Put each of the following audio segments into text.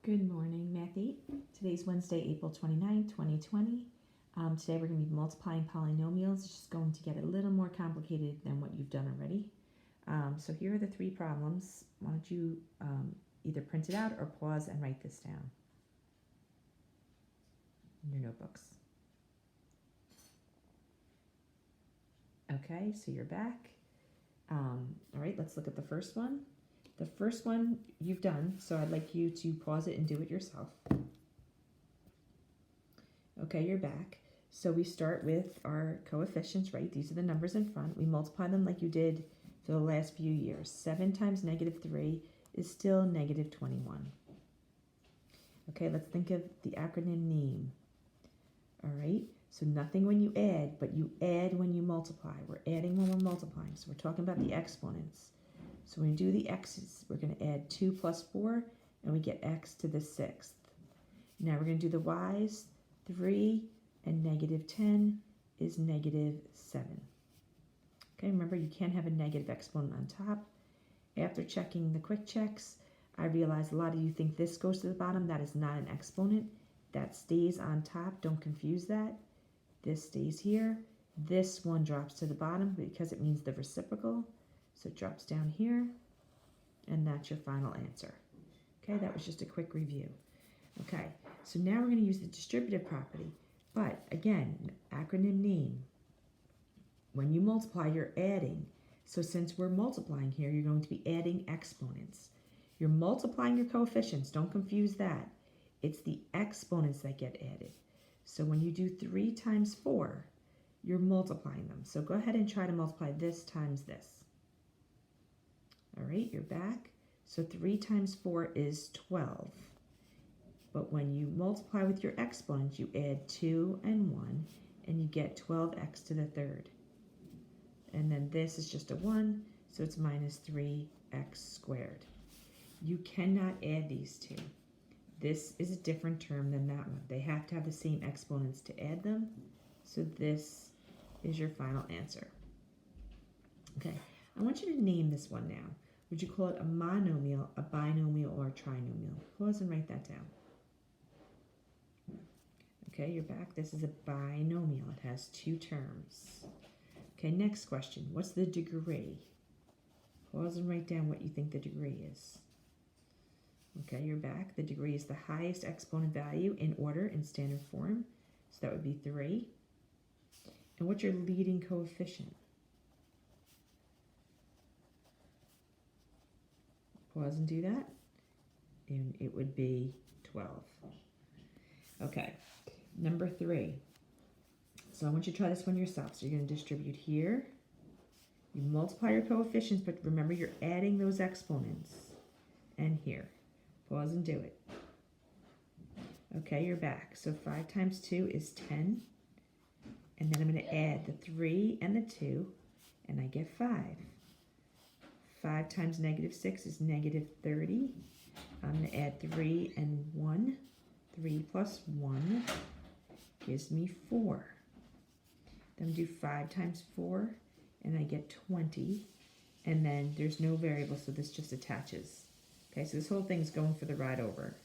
Good morning, Math 8. Today's Wednesday, April 29, 2020. Today we're going to be multiplying polynomials. It's just going to get a little more complicated than what you've done already. So here are the three problems. Why don't you either print it out or pause and write this down in your notebooks. Okay, so you're back. All right, let's look at the first one. The first one you've done, so I'd like you to pause it and do it yourself. Okay, you're back. So we start with our coefficients, right? These are the numbers in front. We multiply them like you did for the last few years. 7 times -3 is still -21. Okay, let's think of the acronym NAME. All right, so nothing when you add, but you add when you multiply. We're adding when we're multiplying, so we're talking about the exponents. So when we do the x's, we're going to add 2 plus 4, and we get x to the 6th. Now we're going to do the y's. 3 and -10 is -7. Okay, remember you can't have a negative exponent on top. After checking the quick checks, I realize a lot of you think this goes to the bottom. That is not an exponent. That stays on top. Don't confuse that. This stays here. This one drops to the bottom because it means the reciprocal. So it drops down here, and that's your final answer. Okay, that was just a quick review. Okay, so now we're going to use the distributive property. But again, acronym NAME. When you multiply, you're adding. So since we're multiplying here, you're going to be adding exponents. You're multiplying your coefficients. Don't confuse that. It's the exponents that get added. So when you do 3 times 4, you're multiplying them. So go ahead and try to multiply this times this. All right, you're back. So 3 times 4 is 12. But when you multiply with your exponents, you add 2 and 1, and you get 12x to the 3rd. And then this is just a 1, so it's -3x squared. You cannot add these two. This is a different term than that one. They have to have the same exponents to add them. So this is your final answer. Okay, I want you to name this one now. Would you call it a monomial, a binomial, or a trinomial? Pause and write that down. Okay, you're back. This is a binomial. It has 2 terms. Okay, next question. What's the degree? Pause and write down what you think the degree is. Okay, you're back. The degree is the highest exponent value in order in standard form. So that would be 3. And what's your leading coefficient? Pause and do that. And it would be 12. Okay, number 3. So I want you to try this one yourself. So you're going to distribute here. You multiply your coefficients, but remember you're adding those exponents. And here. Pause and do it. Okay, you're back. So 5 times 2 is 10. And then I'm going to add the 3 and the 2, and I get 5. 5 times -6 is -30. I'm going to add 3 and 1. 3 plus 1 gives me 4. Then I'm going to do 5 times 4, and I get 20. And then there's no variable, so this just attaches. Okay, so this whole thing's going for the ride over.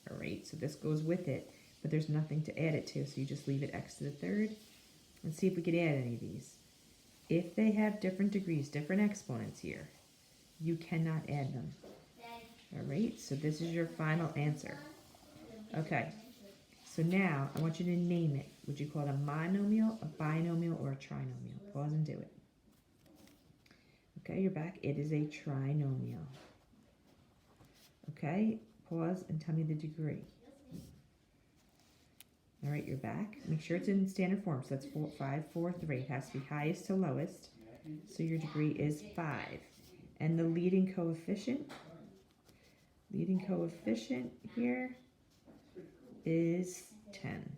All right, so this goes with it, but there's nothing to add it to, so you just leave it x to the 3rd. Let's see if we could add any of these. If they have different degrees, different exponents here, you cannot add them. All right, so this is your final answer. Okay, so now I want you to name it. Would you call it a monomial, a binomial, or a trinomial? Pause and do it. Okay, you're back. It is a trinomial. Okay, pause and tell me the degree. All right, you're back. Make sure it's in standard form. So that's 5, 4, 3. It has to be highest to lowest. So your degree is 5. And the leading coefficient here is 10.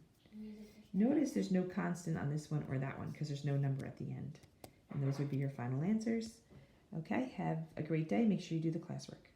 Notice there's no constant on this one or that one because there's no number at the end. And those would be your final answers. Okay, have a great day. Make sure you do the classwork.